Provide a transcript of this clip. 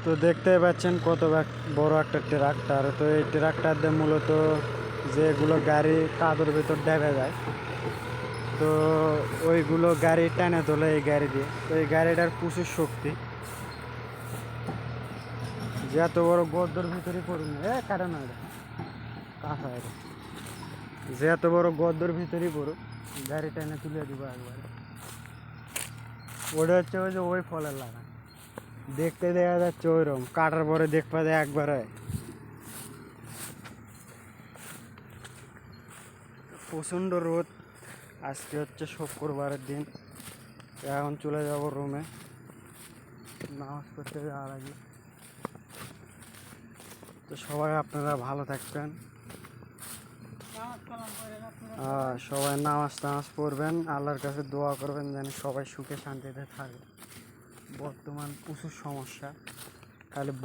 তো দেখতে পাচ্ছেন কত বড় একটা ট্রাক্টর। তো এই ট্রাক্টর দিয়ে মূলত যেগুলো গাড়ি কাদর ভেতর ডেবে যায়, তো ওইগুলো গাড়ি টেনে তোলে এই গাড়ি দিয়ে। তো এই গাড়িটার প্রচুর শক্তি, যে এত বড় গর্দর ভিতরে পড়ুন কারণ কাঁথা এটা, যে এত বড় গর্দর ভিতরে পড়ুক গাড়ি টেনে তুলে দিব একবারে। ওটা হচ্ছে ওই যে ওই ফলের লাগান, দেখতে দেখা যাচ্ছে ওইরকম, কাটার পরে দেখবা যায় একবারে। প্রচণ্ড রোদ, আজকে হচ্ছে শুক্রবারের দিন। এখন চলে যাব রুমে নামাজ পড়তে যাওয়ার আগে। তো সবাই আপনারা ভালো থাকবেন, সবাই নামাজ টামাজ পড়বেন, আল্লাহর কাছে দোয়া করবেন যেন সবাই সুখে শান্তিতে থাকে। বর্তমান প্রচুর সমস্যা, খালি